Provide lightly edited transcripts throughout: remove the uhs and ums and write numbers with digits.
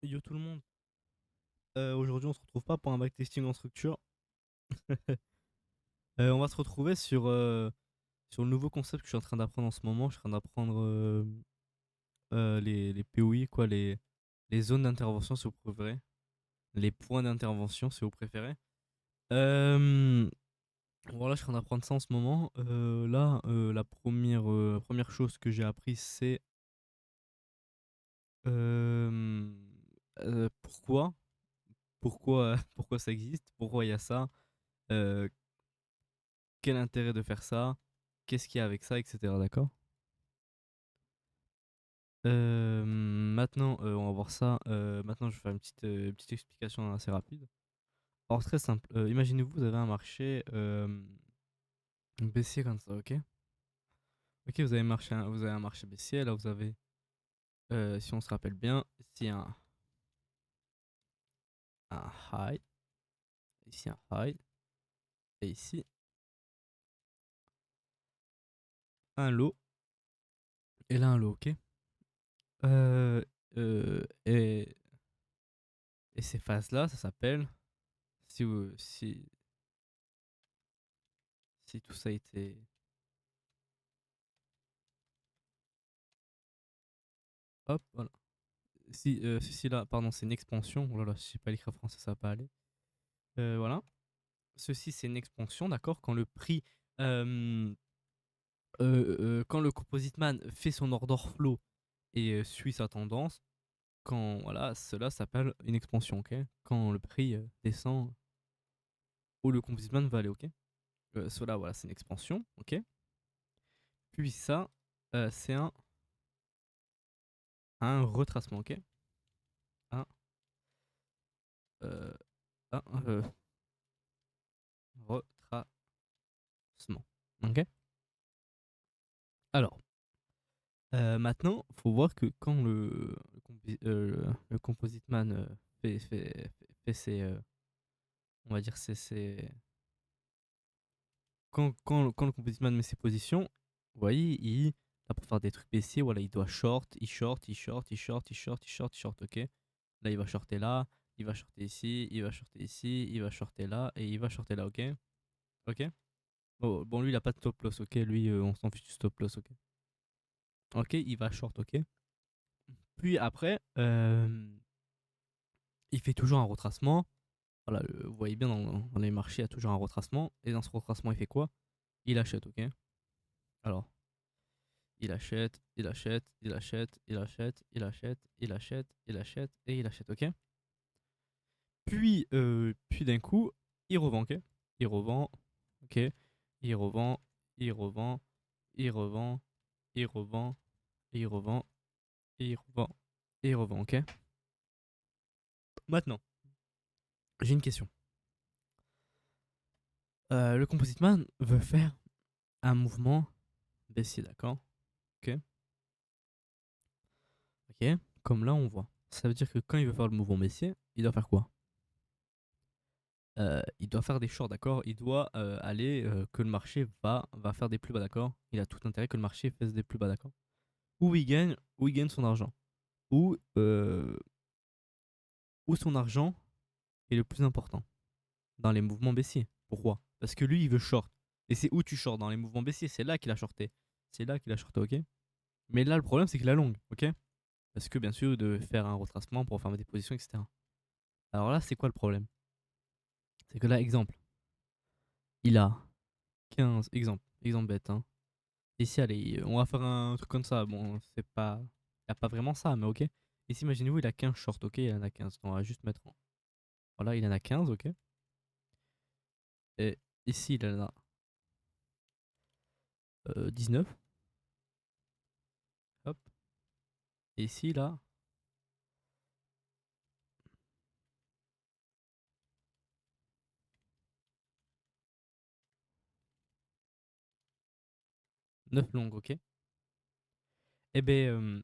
Yo tout le monde. Aujourd'hui on se retrouve pas pour un backtesting en structure. On va se retrouver sur le nouveau concept que je suis en train d'apprendre en ce moment. Je suis en train d'apprendre les POI, quoi, les zones d'intervention si vous préférez. Les points d'intervention si vous préférez. Euh, voilà, je suis en train d'apprendre ça en ce moment. Là, la première chose que j'ai appris, c'est euh, pourquoi, pourquoi ça existe, pourquoi il y a ça. Euh, Quel intérêt de faire ça, qu'est-ce qu'il y a avec ça, etc. D'accord. Maintenant, on va voir ça. Maintenant, je vais faire une petite explication assez rapide. Alors, très simple. Imaginez-vous, vous avez un marché baissier comme ça, ok? Ok, vous avez un marché baissier. Là, vous avez, si on se rappelle bien, ici un high, ici un high, et ici un low, et là un low, ok? Euh, euh, et, et ces phases-là, ça s'appelle, si tout ça était. Hop, voilà. Si là, pardon, c'est une expansion. Oh là là, je sais pas l'écrire en français, ça va pas aller. Voilà. Ceci, c'est une expansion, d'accord. Euh, quand le composite man fait son order flow et suit sa tendance, quand voilà, cela s'appelle une expansion, ok. Quand le prix descend où le composite man va aller, ok. Cela, voilà, c'est une expansion, ok. Puis ça, c'est un retracement, ok. Un, euh, un retracement, ok. Alors. Maintenant, faut voir que quand le Composite Man fait ses, on va dire quand le Composite Man met ses positions, vous voyez, là pour faire des trucs baissiers, voilà, il doit short, il short, il short, il short, il short, il short, il short, ok. Là, il va shorter là, il va shorter ici, il va shorter ici, il va shorter là et il va shorter là, ok, ok. Bon, lui, il a pas de stop loss, ok. Lui, on s'en fiche du stop loss, ok. Ok, il va short, ok. Puis après, il fait toujours un retracement. Voilà, vous voyez bien dans les marchés, il y a toujours un retracement. Et dans ce retracement, il fait quoi? Il achète, ok? Alors, il achète, il achète, il achète, il achète, il achète, il achète, il achète, et il achète, ok? Puis d'un coup, il revend, ok? Il revend, ok? Il revend, il revend, il revend, il revend, il revend, il revend, et il revend, ok? Maintenant, j'ai une question. Le Composite Man veut faire un mouvement baissier, d'accord? Ok? Ok, comme là on voit. Ça veut dire que quand il veut faire le mouvement baissier, il doit faire quoi? Il doit faire des shorts, d'accord. Il doit aller que le marché va faire des plus bas, d'accord. Il a tout intérêt que le marché fasse des plus bas, d'accord. Où il gagne son argent. Où, euh, où son argent est le plus important dans les mouvements baissiers. Pourquoi? Parce que lui, il veut short. Et c'est où tu short? Dans les mouvements baissiers. C'est là qu'il a shorté. C'est là qu'il a shorté, ok. Mais là, le problème, c'est qu'il a long, ok. Parce que bien sûr, de faire un retracement pour fermer des positions, etc. Alors là, c'est quoi le problème? C'est que là, exemple. Il a 15, exemple bête, hein. Ici, allez, on va faire un truc comme ça. Bon, c'est pas. Il n'y a pas vraiment ça, mais ok. Ici, imaginez-vous, il a 15 shorts, ok. Il en a 15. On va juste mettre en. Voilà, il en a 15, ok. Et ici, il en a 19. Hop. Et ici, là, 9 longues, ok. Et ben,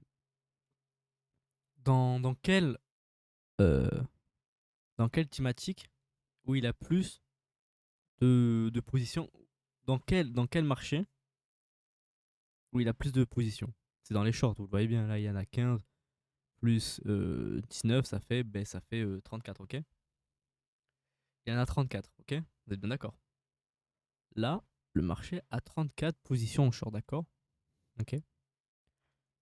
dans quelle, euh, dans quelle thématique où il a plus de positions, dans quel marché où il a plus de positions? C'est dans les shorts, vous le voyez bien, là, il y en a 15. plus 19, ça fait 34, ok? Il y en a 34, ok? Vous êtes bien d'accord? Là, le marché a 34 positions en short, d'accord? Ok?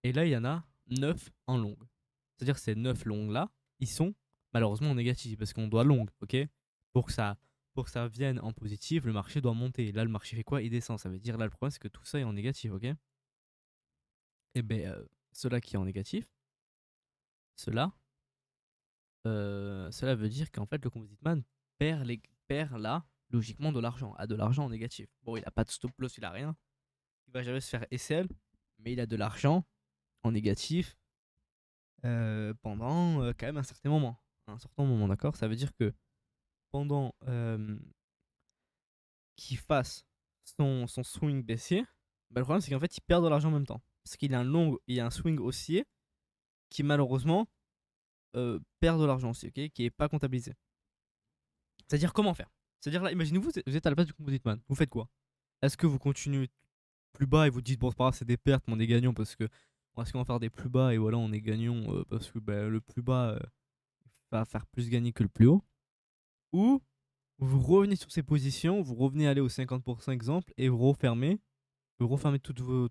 Et là, il y en a 9 en long. C'est-à-dire que ces 9 longues là, ils sont malheureusement en négatif parce qu'on doit long, ok? Pour que ça pour que ça vienne en positif, le marché doit monter. Là, le marché fait quoi? Il descend. Ça veut dire là, le problème, c'est que tout ça est en négatif, ok? Et ben, cela qui est en négatif, cela, cela veut dire qu'en fait, le Composite Man perd là, logiquement, de l'argent. A de l'argent en négatif. Bon, il a pas de stop loss, il a rien. Il va jamais se faire SL, mais il a de l'argent en négatif pendant quand même un certain moment. Un certain moment, d'accord? Ça veut dire que pendant qu'il fasse son swing baissier, bah, le problème c'est qu'en fait il perd de l'argent en même temps. Parce qu'il a un swing haussier qui malheureusement perd de l'argent aussi, ok, qui est pas comptabilisé. C'est-à-dire comment faire? C'est-à-dire là, imaginez-vous, vous êtes à la place du composite man. Vous faites quoi? Est-ce que vous continuez plus bas et vous dites bon c'est pas grave, c'est des pertes, mais on est gagnant parce que on va faire des plus bas et voilà on est gagnant parce que bah, le plus bas va faire plus gagner que le plus haut? Ou vous revenez sur ces positions, vous revenez aller au 50% exemple et vous refermez toutes vos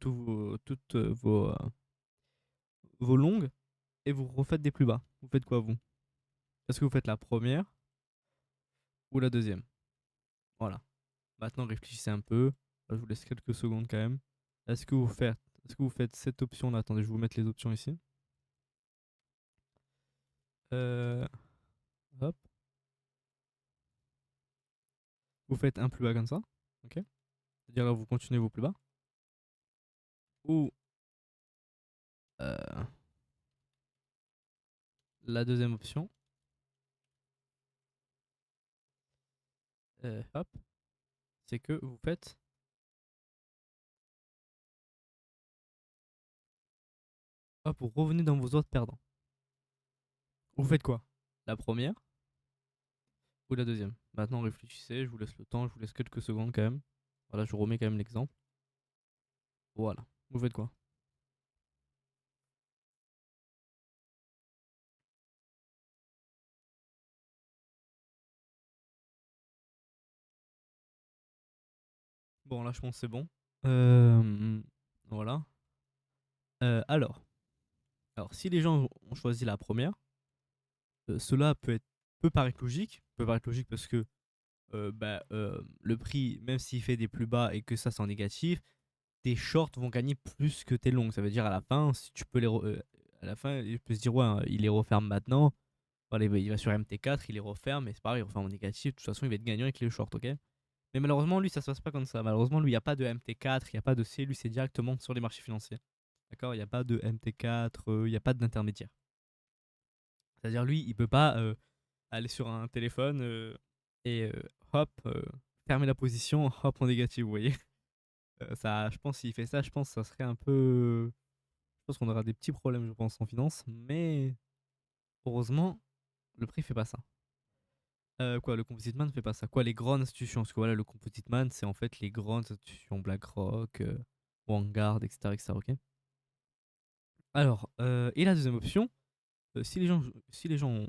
longues et vous refaites des plus bas. Vous faites quoi vous? Est-ce que vous faites la première ou la deuxième? Voilà. Maintenant réfléchissez un peu. Je vous laisse quelques secondes quand même. Est-ce que vous faites cette option là? Attendez, je vais vous mettre les options ici. Euh, hop. Vous faites un plus bas comme ça. Ok. C'est-à-dire là vous continuez vos plus bas. Ou euh, la deuxième option. Hop. C'est que vous faites. Hop, vous revenez dans vos autres perdants. Vous faites quoi? La première ou la deuxième? Maintenant réfléchissez, je vous laisse le temps, je vous laisse quelques secondes quand même. Voilà, je vous remets quand même l'exemple. Voilà. Vous faites quoi? Bon, là je pense que c'est bon. Voilà. Alors. Alors, si les gens ont choisi la première, cela peut paraître logique. Peut paraître logique parce que le prix, même s'il fait des plus bas et que ça c'est en négatif, tes shorts vont gagner plus que tes longs. Ça veut dire à la fin, si tu peux à la fin, il peut se dire ouais, hein, il les referme maintenant. Voilà, il va sur MT4, il les referme, mais c'est pareil, il referme en négatif. De toute façon, il va être gagnant avec les shorts, ok? Mais malheureusement, lui, ça se passe pas comme ça. Malheureusement, lui, il n'y a pas de MT4, il n'y a pas de C, lui, c'est directement sur les marchés financiers. D'accord? Il n'y a pas de MT4, il n'y a pas d'intermédiaire. C'est-à-dire, lui, il peut pas aller sur un téléphone et hop, fermer la position, hop, en négatif, vous voyez? Ça, je pense, s'il fait ça, je pense que ça serait un peu. Je pense qu'on aura des petits problèmes, je pense, en finance. Mais heureusement, le prix fait pas ça. Quoi, le Composite Man ne fait pas ça. Quoi, les grandes institutions? Parce que voilà, le Composite Man, c'est en fait les grandes institutions BlackRock, Vanguard, etc., etc. Ok. Alors, et la deuxième option, si les gens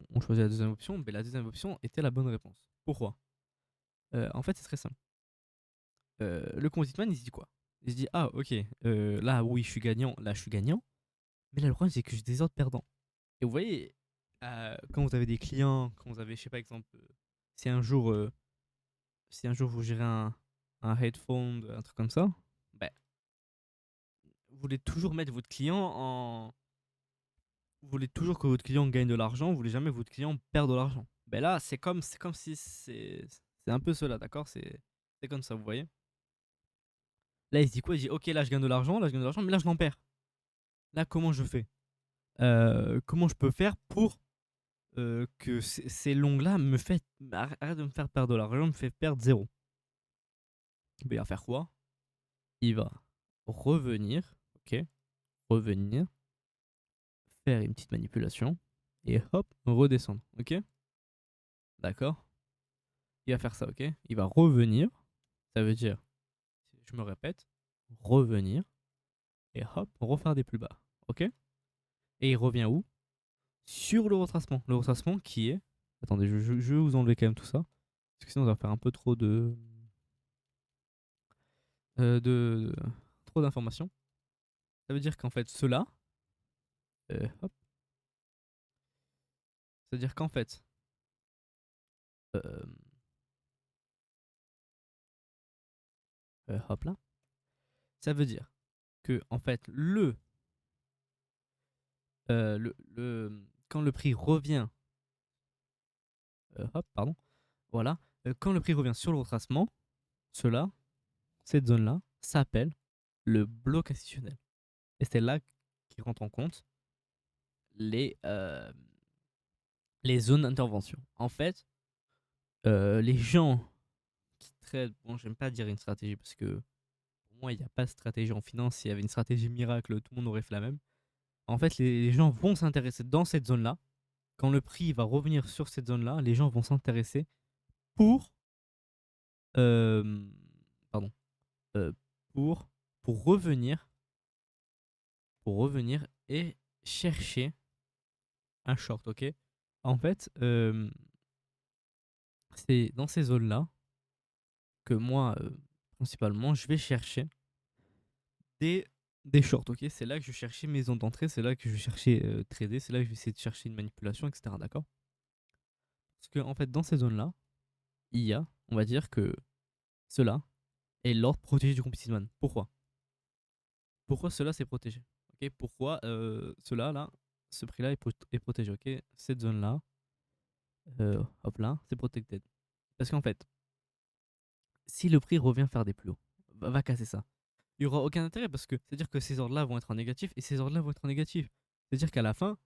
ont choisi la deuxième option, ben, la deuxième option était la bonne réponse. Pourquoi? En fait, c'est très simple. Le Composite Man, il se dit quoi? Il se dit, ah, ok, là, oui, je suis gagnant, là, je suis gagnant. Mais là, le problème, c'est que j'ai des autres perdants. Et vous voyez, quand vous avez des clients, quand vous avez, je sais pas, exemple, si un jour, euh, si un jour vous gérez un headphone, un truc comme ça, ben, vous voulez toujours mettre votre client en. Vous voulez toujours que votre client gagne de l'argent, vous voulez jamais que votre client perde de l'argent. Ben là, c'est comme si c'est un peu cela, d'accord? C'est comme ça, vous voyez? Là, il se dit quoi? Il dit, ok, là, je gagne de l'argent, là, je gagne de l'argent, mais là, je l'en perds. Là, comment je fais? Comment je peux faire pour que ces longues-là arrête de me faire perdre de l'argent, me fait perdre zéro. Ben, il va faire quoi? Il va revenir, ok? Revenir, faire une petite manipulation, et hop, redescendre, ok? D'accord? Il va faire ça, ok? Il va revenir, ça veut dire, je me répète, revenir, et hop, refaire des plus bas, ok? Et il revient où? sur le retracement. Le retracement qui est... Attendez, je vais vous enlever quand même tout ça. Parce que sinon, ça va faire un peu trop de trop d'informations. Ça veut dire qu'en fait, cela... hop. Ça veut dire qu'en fait... euh, hop là. Ça veut dire que, en fait, quand le prix revient... hop, pardon. Voilà. Quand le prix revient sur le retracement, cela, cette zone-là, s'appelle le bloc institutionnel. Et c'est là qui rentre en compte les, euh, les zones d'intervention. En fait, les gens qui traitent, bon, j'aime pas dire une stratégie parce que pour moi, il n'y a pas de stratégie en finance. S'il y avait une stratégie miracle, tout le monde aurait fait la même. En fait, les gens vont s'intéresser dans cette zone-là. Quand le prix va revenir sur cette zone-là, les gens vont s'intéresser pour, euh, pardon, euh, pour, pour revenir, pour revenir et chercher un short, ok? En fait, c'est dans ces zones-là que moi, principalement, je vais chercher des, des shorts, ok? C'est là que je cherchais mes zones d'entrée, c'est là que je vais chercher trader, c'est là que je vais essayer de chercher une manipulation, etc. D'accord? Parce que, en fait, dans ces zones-là, il y a, on va dire que cela est l'ordre protégé du competitive man. Pourquoi? Pourquoi cela c'est protégé? Ok? Pourquoi cela, là, ce prix-là est protégé, ok? Cette zone-là, hop là, c'est protected. Parce qu'en fait, si le prix revient faire des plus hauts, va casser ça. Il n'y aura aucun intérêt parce que c'est-à-dire que ces ordres-là vont être en négatif et ces ordres-là vont être en négatif. C'est-à-dire qu'à la fin,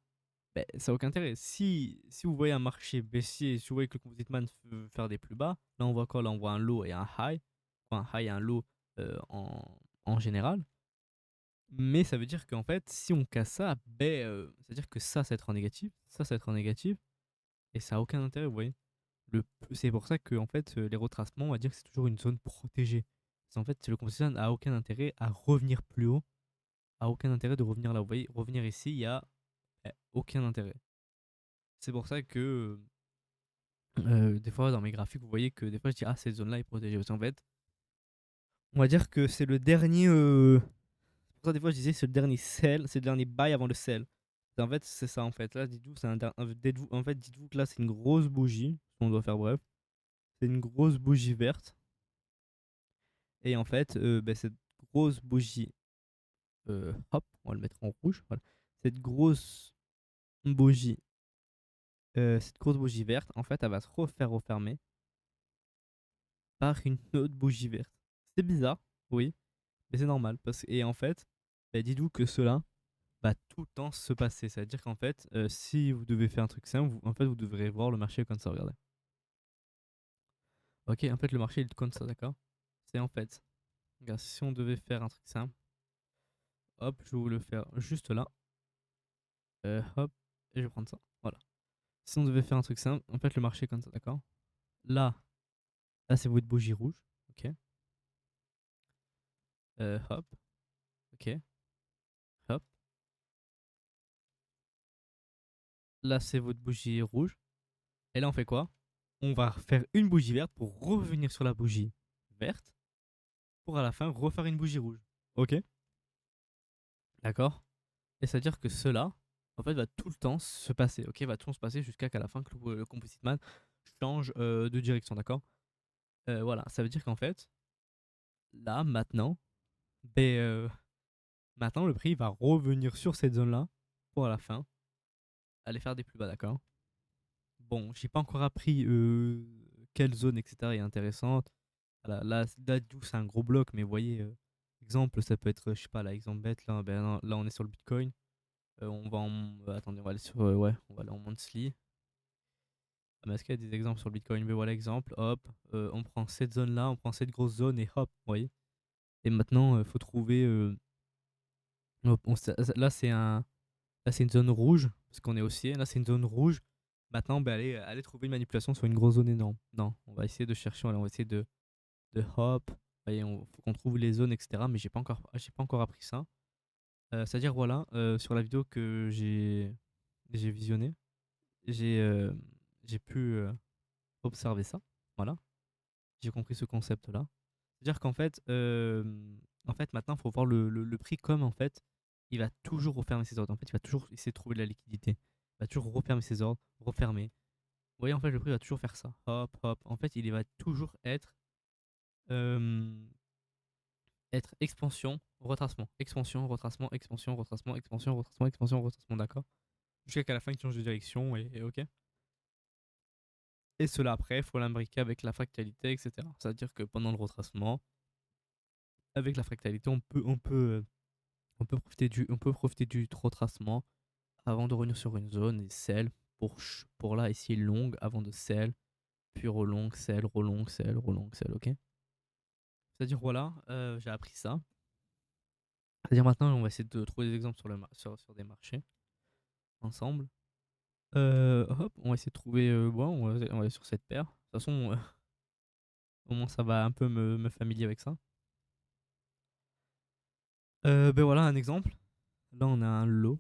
ben, ça n'a aucun intérêt. Si vous voyez un marché baissier, si vous voyez que le composite man veut faire des plus bas, là on voit quoi? Là on voit un low et un high. Enfin, un high et un low en général. Mais ça veut dire qu'en fait, si on casse ça, ben, c'est-à-dire que ça va être en négatif, ça va être en négatif, et ça n'a aucun intérêt, vous voyez. C'est pour ça que en fait, les retracements, on va dire que c'est toujours une zone protégée. Parce qu'en fait, le composition n'a aucun intérêt à revenir plus haut, a aucun intérêt de revenir là. Vous voyez, revenir ici, il y a aucun intérêt. C'est pour ça que des fois dans mes graphiques, vous voyez que des fois je dis ah cette zone-là est protégée. Parce qu'en fait, on va dire que c'est le dernier. C'est pour ça des fois je disais c'est le dernier sell, c'est le dernier buy avant le sell. En fait, c'est ça en fait. Là, dites-vous, en fait, dites-vous que là c'est une grosse bougie. On doit faire bref. C'est une grosse bougie verte. Et en fait, ben, cette grosse bougie, hop, on va le mettre en rouge. Voilà. Cette grosse bougie, cette grosse bougie verte, en fait, elle va se refaire refermer par une autre bougie verte. C'est bizarre, oui, mais c'est normal. Et en fait, ben, dites-vous que cela va tout le temps se passer. C'est-à-dire qu'en fait, si vous devez faire un truc simple, en fait, vous devrez voir le marché comme ça, regardez. Ok, en fait, le marché il est comme ça, d'accord? C'est en fait, regarde, si on devait faire un truc simple, hop, je vais vous le faire juste là. Hop, et je vais prendre ça. Voilà. Si on devait faire un truc simple, en fait, le marché est comme ça, d'accord? Là, là c'est votre bougie rouge. Ok. Hop. Ok. Hop. Là, c'est votre bougie rouge. Et là, on fait quoi? On va faire une bougie verte pour revenir sur la bougie verte pour à la fin refaire une bougie rouge. Ok? D'accord? Et c'est-à-dire que cela, en fait, va tout le temps se passer. Ok? Va tout le temps se passer jusqu'à qu'à la fin que le Composite Man change de direction. D'accord? Voilà. Ça veut dire qu'en fait, là, maintenant, ben, maintenant, le prix va revenir sur cette zone-là pour à la fin aller faire des plus bas, d'accord? Bon, j'ai pas encore appris quelle zone, etc. est intéressante. Voilà, là d'où c'est un gros bloc, mais vous voyez, exemple, ça peut être, je sais pas, là, exemple bête, là, ben, là on est sur le Bitcoin. On va en. Attendez, on va aller sur. Ouais, on va aller en monthly. Ah, mais est-ce qu'il y a des exemples sur le Bitcoin? Mais voilà, exemple, hop, on prend cette zone-là, on prend cette grosse zone et hop, vous voyez? Et maintenant, il faut trouver. Hop, là, là, c'est une zone rouge, parce qu'on est haussier. Là, c'est une zone rouge. Maintenant, ben, allez trouver une manipulation sur une grosse zone énorme. Non, on va essayer de chercher, on va essayer de hop. Voyez, faut qu'on trouve les zones, etc. Mais j'ai pas encore appris ça. C'est-à-dire, voilà, sur la vidéo que j'ai j'ai visionné, j'ai j'ai pu observer ça. Voilà, j'ai compris ce concept-là. C'est-à-dire en fait, maintenant, il faut voir le prix comme en fait, il va toujours refermer ses ordres. En fait, il va toujours essayer de trouver de la liquidité. Il va toujours refermer ses ordres, refermer. Vous voyez, en fait, le prix va toujours faire ça. Hop, hop. En fait, il va toujours euh, être expansion, retracement, expansion, retracement, expansion, retracement, expansion, retracement, expansion, retracement, d'accord. Jusqu'à qu'à la fin, il change de direction et ok. Et cela après, il faut l'imbriquer avec la fractalité, etc. C'est-à-dire que pendant le retracement, avec la fractalité, on peut profiter du retracement avant de revenir sur une zone et sell pour là ici longue avant de sell, puis relongue, sell, relongue, sell, relongue, sell, ok. C'est-à-dire voilà, j'ai appris ça. C'est-à-dire maintenant, on va essayer de trouver des exemples sur des marchés ensemble. Hop, on va essayer de trouver. Bon, on va aller sur cette paire. De toute façon, au moins ça va un peu me familier avec ça. Ben voilà un exemple. Là, on a un low.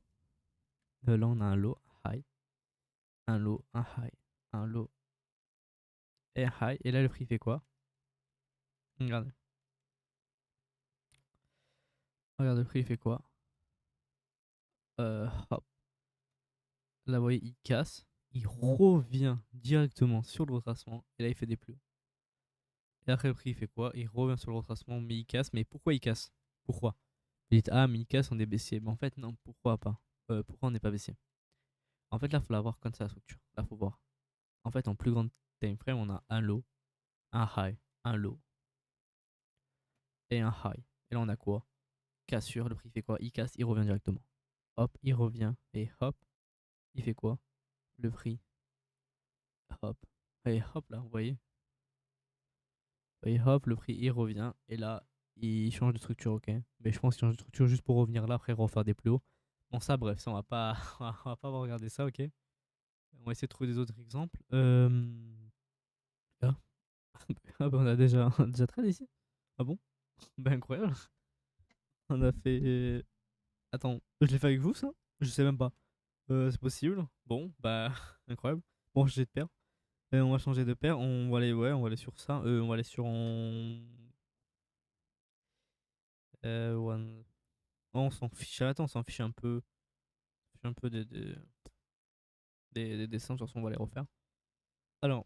Là, on a un low, high. Un low, un high. Un low et un high. Et là, le prix fait quoi? Regardez. Regarde, le prix fait quoi? Hop. Là, vous voyez, il casse. Il revient directement sur le retracement. Et là, il fait des plus hauts. Et après, le prix, il fait quoi? Il revient sur le retracement, mais il casse. Mais pourquoi il casse? Pourquoi? Vous dites, ah, mais il casse, on est baissier. Mais en fait, non, pourquoi pas? Pourquoi on n'est pas baissier? En fait, là, il faut la voir comme ça, la structure. Là, faut voir. En fait, en plus grande time frame, on a un low, un high, un low et un high. Et là, on a quoi? Cassure, le prix fait quoi? Il casse, il revient directement. Hop, il revient et hop, il fait quoi? Le prix, hop, et hop là, vous voyez? Et hop, le prix il revient et là, il change de structure, ok? Mais je pense qu'il change de structure juste pour revenir là, après refaire des plus hauts. Bon, ça, bref, ça, on va pas, on va pas regarder ça, ok? On va essayer de trouver des autres exemples. Ah, ah bah, on a déjà trade ici? Ah bon? Ben incroyable. On a fait. Attends, je l'ai fait avec vous ça? Je sais même pas. C'est possible. Bon, bah incroyable. Bon, j'ai de paire. On va changer de paire. On va aller, ouais, on va aller sur ça. On va aller sur one. Oh, on s'en fiche. Attends, on s'en fiche un peu. Un peu des dessins. De toute façon, on va les refaire. Alors,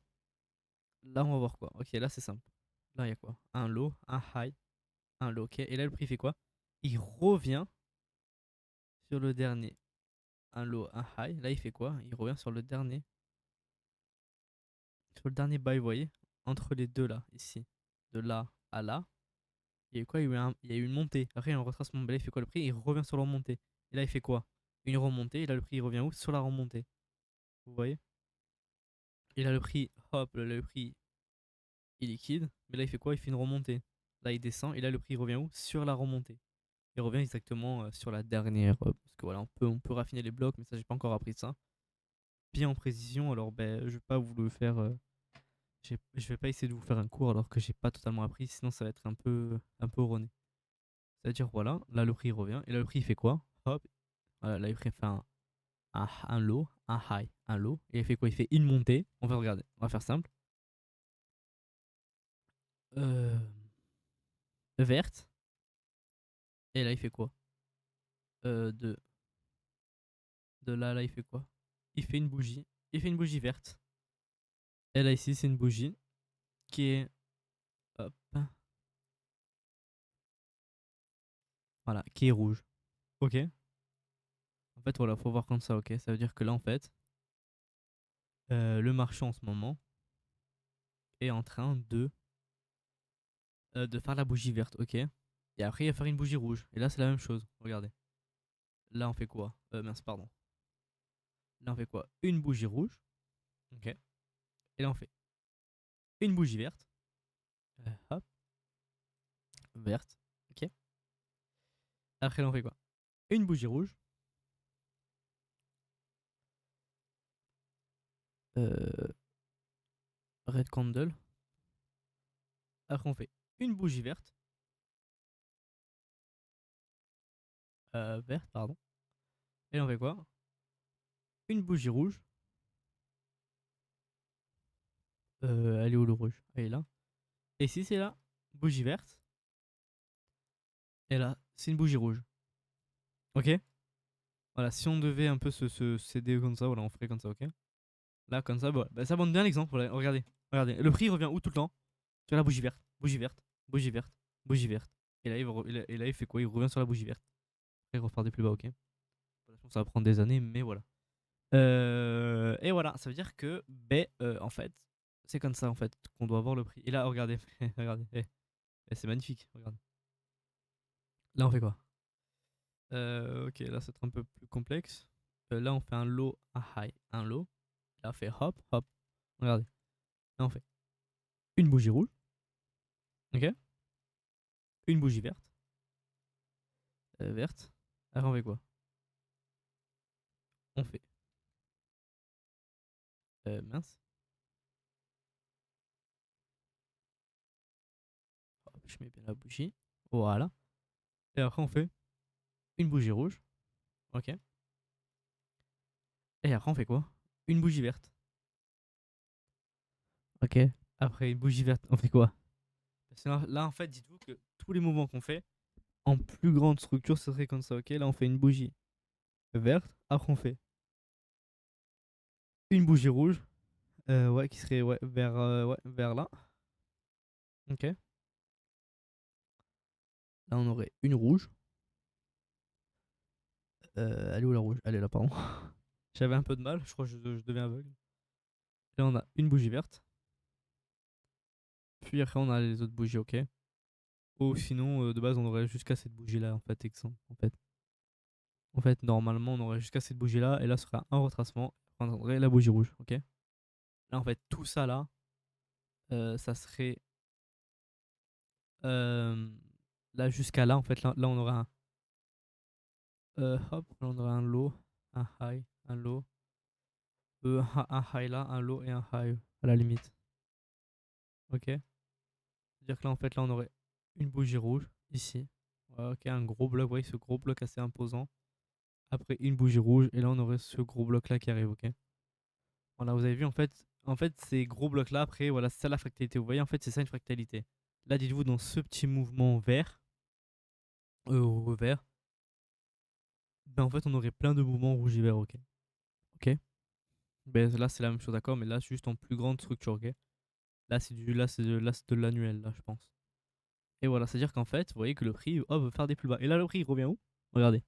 là, on va voir quoi. Ok, là, c'est simple. Là, il y a quoi? Un low, un high, un low. Ok, et là, le prix fait quoi? Il revient sur le dernier. Un low, un high. Là, il fait quoi? Il revient sur le dernier. Sur le dernier buy, vous voyez? Entre les deux là, ici. De là à là. Il y a eu quoi? Il y a eu une montée. Après, il y a un retracement. Là, il fait quoi le prix? Il revient sur la remontée. Et là, il fait quoi? Une remontée. Et là, le prix, il revient où? Sur la remontée. Vous voyez? Et là, le prix, hop, là, le prix, il liquide. Mais là, il fait quoi? Il fait une remontée. Là, il descend. Et là, le prix, il revient où? Sur la remontée. Il revient exactement sur la dernière. Parce que voilà, on peut raffiner les blocs. Mais ça, j'ai pas encore appris ça. Bien en précision. Alors, ben, je vais pas vous le faire. Je vais pas essayer de vous faire un cours alors que j'ai pas totalement appris. Sinon, ça va être un peu erroné. C'est-à-dire, voilà, là, le prix revient. Et là, le prix, il fait quoi? Hop. Voilà, là, il fait un low, un high, un low. Et il fait quoi? Il fait une montée. On va regarder. On va faire simple. Euh, verte. Et là, il fait quoi? Euh, de, de là, là, il fait quoi? Il fait une bougie. Il fait une bougie verte. Et là, ici, c'est une bougie qui est. Hop. Voilà, qui est rouge. Ok. En fait, voilà, faut voir comme ça, ok? Ça veut dire que là, en fait, le marché en ce moment est en train de faire la bougie verte, ok? Et après, il va faire une bougie rouge. Et là, c'est la même chose. Regardez. Là, on fait quoi? Mince, pardon. Là, on fait quoi? Une bougie rouge. Ok. Et là, on fait une bougie verte. Hop. Verte. Ok. Après, là, on fait quoi? Une bougie rouge. Euh, red candle. Après, on fait une bougie verte. Verte, pardon. Et là, on fait quoi? une bougie rouge. Elle est où le rouge? Elle est là. Et si c'est là, bougie verte. Et là, c'est une bougie rouge. Ok? Voilà, si on devait un peu se céder comme ça, voilà, on ferait comme ça, ok? Là, comme ça, bah, ça montre bien l'exemple. Voilà, regardez. Regardez. Le prix revient où tout le temps? Sur la bougie verte. Bougie verte. Bougie verte. Bougie verte. Et là, il fait quoi? Il revient sur la bougie verte. Après, il repart des plus bas, ok? Voilà, je pense que ça va prendre des années, mais voilà. Et voilà, ça veut dire que, en fait, c'est comme ça, en fait, qu'on doit avoir le prix. Et là, regardez. Regardez. C'est magnifique. Regardez. Là, on fait quoi? Ok, là, c'est un peu plus complexe. Là, on fait un low, un high, un low. Là, on fait hop, hop. Regardez. Là, on fait une bougie rouge. Ok? Une bougie verte. Verte. Après, on fait quoi? On fait. Mince. Hop, je mets bien la bougie. Voilà. Et après, on fait une bougie rouge. Ok. Et après, on fait quoi? Une bougie verte. Ok. Après une bougie verte, on fait quoi? Parce que là, en fait, dites-vous que tous les mouvements qu'on fait, en plus grande structure, ce serait comme ça. Ok. Là, on fait une bougie verte. Après, on fait une bougie rouge. Ouais, qui serait ouais, vers là. Ok. Là, on aurait une rouge. Elle est où la rouge? Elle est là, pardon. J'avais un peu de mal, je crois que je deviens aveugle. Là, on a une bougie verte. Puis après, on a les autres bougies, ok. Ou sinon, de base, on aurait jusqu'à cette bougie-là, en fait, exemple. En fait, normalement, on aurait jusqu'à cette bougie-là, et là, ce serait un retracement. On aurait la bougie rouge, ok. Là, en fait, tout ça, là, ça serait. euh, Là, jusqu'à là, en fait, là, on aurait un. Hop, là, on aurait un low, un high, un low. Un high là, un low et un high, à la limite. Ok. C'est-à-dire que là, en fait, là, on aurait une bougie rouge, ici. Ouais, ok, un gros bloc, ouais, ce gros bloc assez imposant. Après, une bougie rouge, et là, on aurait ce gros bloc là qui arrive, ok. Voilà, vous avez vu, en fait, ces gros blocs là, après, voilà, c'est ça la fractalité. Vous voyez, en fait, c'est ça une fractalité. Là, dites-vous, dans ce petit mouvement vert, vert, ben, en fait, on aurait plein de mouvements rouge et vert, ok. Ok. Ben, là, c'est la même chose, d'accord, mais là, c'est juste en plus grande structure, ok. Là, c'est de l'annuel, là, je pense. Et voilà, c'est-à-dire qu'en fait, vous voyez que le prix, hop, va faire des plus bas. Et là, le prix, il revient où? Regardez.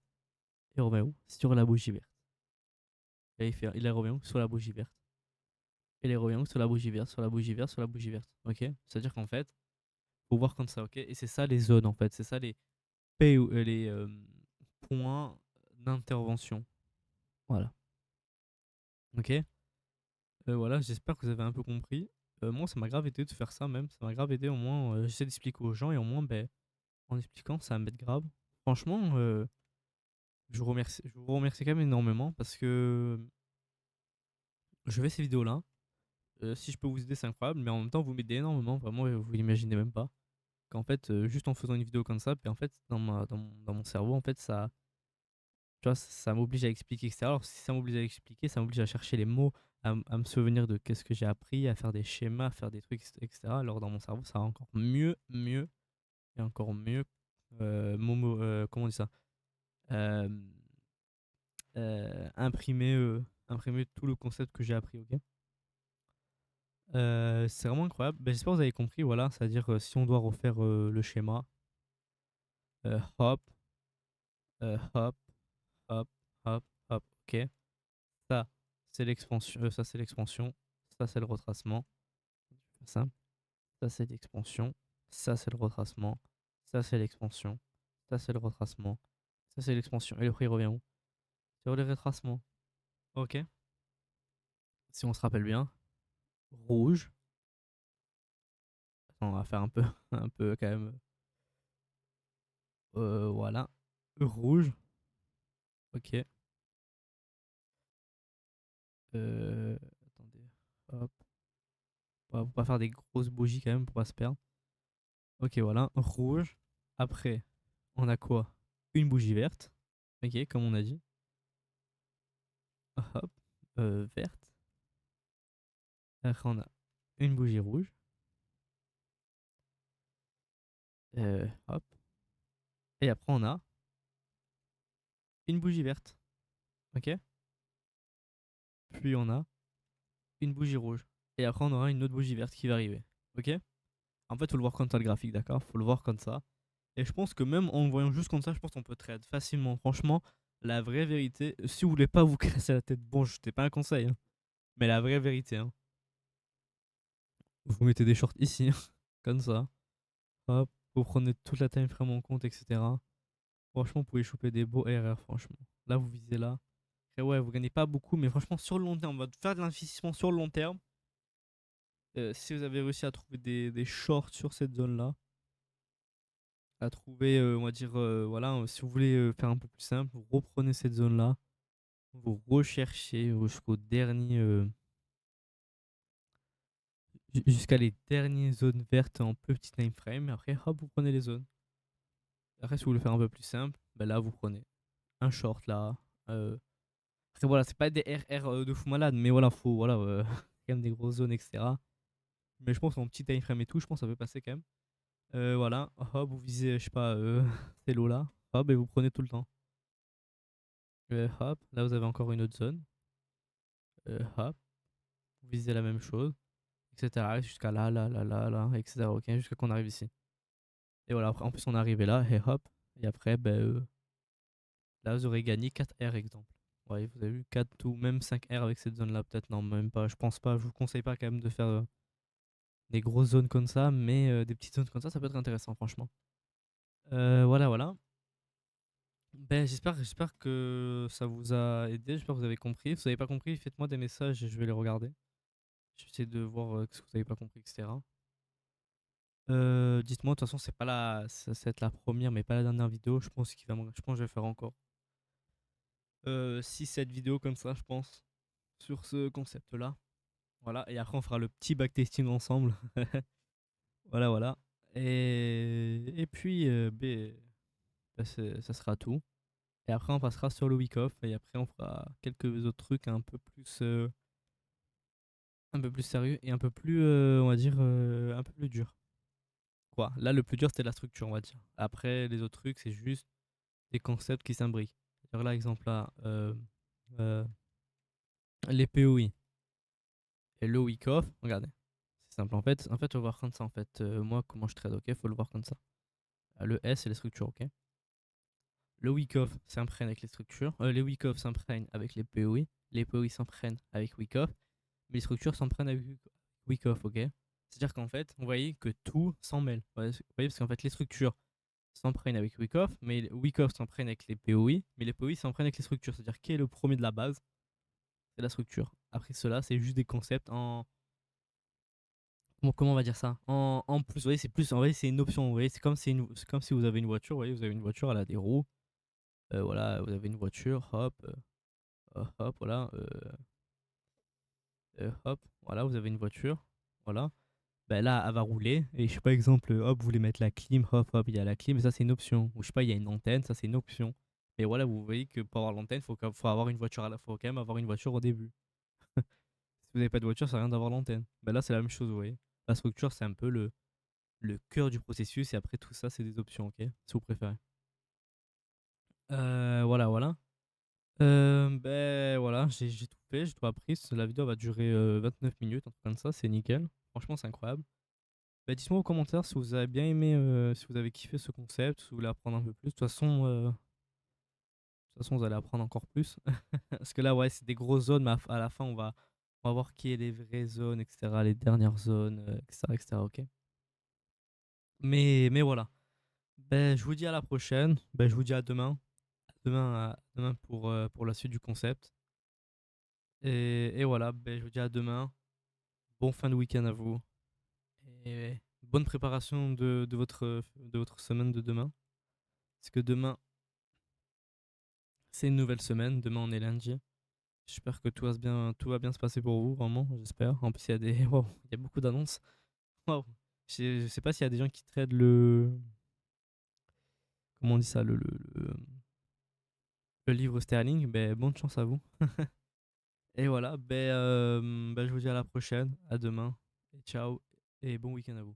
Il revient où? Sur la bougie verte. Et il revient où? Sur la bougie verte. Et il revient où? Sur la bougie verte, sur la bougie verte, sur la bougie verte. Ok? C'est-à-dire qu'en fait, faut voir comme ça, ok? Et c'est ça les zones, en fait. C'est ça les points d'intervention. Voilà. Ok? Voilà, j'espère que vous avez un peu compris. Moi, ça m'a grave aidé de faire ça même. Ça m'a grave aidé au moins. J'essaie d'expliquer aux gens et au moins, ben, en expliquant, ça m'aide grave. Franchement, je vous remercie quand même énormément parce que je fais ces vidéos-là. Si je peux vous aider, c'est incroyable, mais en même temps, vous m'aidez énormément. Vraiment, vous l'imaginez même pas. Qu'en fait, juste en faisant une vidéo comme ça, puis en fait, dans mon cerveau, en fait, tu vois, ça m'oblige à expliquer, etc. Alors, si ça m'oblige à expliquer, ça m'oblige à chercher les mots, à me souvenir de qu'est-ce que j'ai appris, à faire des schémas, à faire des trucs, etc. Alors, dans mon cerveau, ça va encore mieux, mieux, et encore mieux. Comment on dit ça? Euh, imprimer tout le concept que j'ai appris, ok? C'est vraiment incroyable. Ben, j'espère que vous avez compris, voilà. C'est-à-dire, si on doit refaire le schéma, hop, hop, hop, hop, hop, ok. Ça, c'est l'expansion. Ça, c'est l'expansion. Ça, c'est le retracement. Simple. Ça, c'est l'expansion. Ça, c'est le retracement. Ça, c'est l'expansion. Ça, c'est le retracement. Ça, c'est l'expansion. Et le prix revient où? Sur les retracements. Ok. Si on se rappelle bien, rouge. On va faire un peu, un peu quand même. Voilà. Rouge. Ok. Attendez. Hop. On va faire des grosses bougies quand même pour pas se perdre. Ok, voilà. Rouge. Après, on a quoi? Une bougie verte. Ok, comme on a dit. Hop. verte. Après, on a une bougie rouge. Hop. Et après, on a une bougie verte. Ok. Puis, on a une bougie rouge. Et après, on aura une autre bougie verte qui va arriver. Ok. En fait, faut le voir comme ça le graphique, d'accord? Faut le voir comme ça. Et je pense que même en le voyant juste comme ça, je pense qu'on peut trade facilement. Franchement, la vraie vérité, si vous voulez pas vous casser la tête, bon, je t'ai pas un conseil, hein, mais la vraie vérité, hein, vous mettez des shorts ici, comme ça. Hop, vous prenez toute la time frame en compte, etc. Franchement, vous pouvez choper des beaux RR, franchement. Là, vous visez là. Et ouais, vous gagnez pas beaucoup, mais franchement, sur le long terme, on va faire de l'investissement sur le long terme. Si vous avez réussi à trouver des shorts sur cette zone-là, à trouver, on va dire, voilà, si vous voulez faire un peu plus simple, vous reprenez cette zone-là, vous recherchez jusqu'au dernier, jusqu'à les dernières zones vertes en petit time frame, et après, hop, vous prenez les zones. Après, si vous voulez faire un peu plus simple, ben là, vous prenez un short là. Après, voilà, c'est pas des RR de fou malade, mais voilà, faut, voilà, quand même des grosses zones, etc. Mais je pense en petit time frame et tout, je pense que ça peut passer quand même. Voilà, hop, vous visez, je sais pas, ces lots là, hop, et vous prenez tout le temps. Hop, là vous avez encore une autre zone. Hop, vous visez la même chose, etc. Jusqu'à là, là, là, là, là, etc. Ok, jusqu'à qu'on arrive ici. Et voilà, après, en plus on est arrivé là, et hop, et après, ben, là vous aurez gagné 4 R exemple. Ouais, vous avez vu 4 ou même 5 R avec cette zone là, peut-être, non, même pas, je pense pas, je vous conseille pas quand même de faire des grosses zones comme ça, mais des petites zones comme ça peut être intéressant, franchement. Voilà, voilà. Ben, j'espère que ça vous a aidé, j'espère que vous avez compris. Si vous n'avez pas compris, faites-moi des messages et je vais les regarder. J'essaie de voir ce que vous n'avez pas compris, etc. Dites-moi, de toute façon, c'est pas ça va être la première, mais pas la dernière vidéo. Je pense que je vais faire encore 6-7 vidéos comme ça, je pense, sur ce concept-là. Voilà, et après, on fera le petit backtesting ensemble. Voilà, voilà. Et puis, ben, ça sera tout. Et après, on passera sur le week off. Et après, on fera quelques autres trucs un peu plus sérieux et un peu plus, on va dire, un peu plus dur. Quoi. Là, le plus dur, c'était la structure, on va dire. Après, les autres trucs, c'est juste des concepts qui s'imbriquent. Alors là, exemple là, euh, les POI et le week off. Regardez, c'est simple. En fait, faut voir comme ça. En fait, moi, comment je trade, ok, faut le voir comme ça. Le S, c'est les structures, ok. Le week off s'imprègne avec les structures. Les week off s'imprègnent avec les POI. Les POI s'imprègnent avec week off. Mais les structures s'imprègnent avec week off, ok. C'est-à-dire qu'en fait, vous voyez que tout s'en mêle. Vous voyez, parce qu'en fait, les structures s'imprègnent avec week off, mais week off s'imprègne avec les POI, mais les POI s'imprègnent avec les structures. C'est-à-dire qui est le premier de la base, c'est la structure. Après cela, c'est juste des concepts en. Comment on va dire ça, en plus, vous voyez, c'est plus. En vrai, c'est une option. Vous voyez, c'est comme si vous avez une voiture. Vous voyez, vous avez une voiture, elle a des roues. Voilà, vous avez une voiture, hop, hop, voilà, hop, voilà, vous avez une voiture, voilà. Ben là, elle va rouler. Et je sais pas, exemple, hop, vous voulez mettre la clim, hop, hop, il y a la clim, et ça, c'est une option. Ou je sais pas, il y a une antenne, ça, c'est une option. Mais voilà, vous voyez que pour avoir l'antenne, faut avoir une voiture faut quand même avoir une voiture au début. Si vous n'avez pas de voiture, ça sert à rien d'avoir l'antenne. Ben là, c'est la même chose, vous voyez. La structure, c'est un peu le cœur du processus, et après tout ça, c'est des options, ok, si vous préférez. Voilà, voilà. Ben voilà, j'ai tout fait, j'ai tout appris. La vidéo va durer 29 minutes, un truc comme ça, c'est nickel. Franchement, c'est incroyable. Bah, dites-moi aux commentaires si vous avez bien aimé, si vous avez kiffé ce concept, si vous voulez apprendre un peu plus. De toute façon, vous allez apprendre encore plus. Parce que là, ouais, c'est des grosses zones, mais à la fin, on va voir qui est les vraies zones, etc., les dernières zones, etc., etc., ok. Mais voilà. Ben, je vous dis à la prochaine. Ben, je vous dis à demain. À demain pour la suite du concept. Et voilà, ben, je vous dis à demain. Bon fin de week-end à vous. Et bonne préparation de votre semaine de demain. Parce que demain, c'est une nouvelle semaine. Demain, on est lundi. J'espère que tout va bien se passer pour vous, vraiment. J'espère. En plus, il y a wow, il y a beaucoup d'annonces. Wow. Je sais pas s'il y a des gens qui traitent comment on dit ça, le livre sterling. Ben, bonne chance à vous. Et voilà, ben, je vous dis à la prochaine, à demain, et ciao, et bon week-end à vous.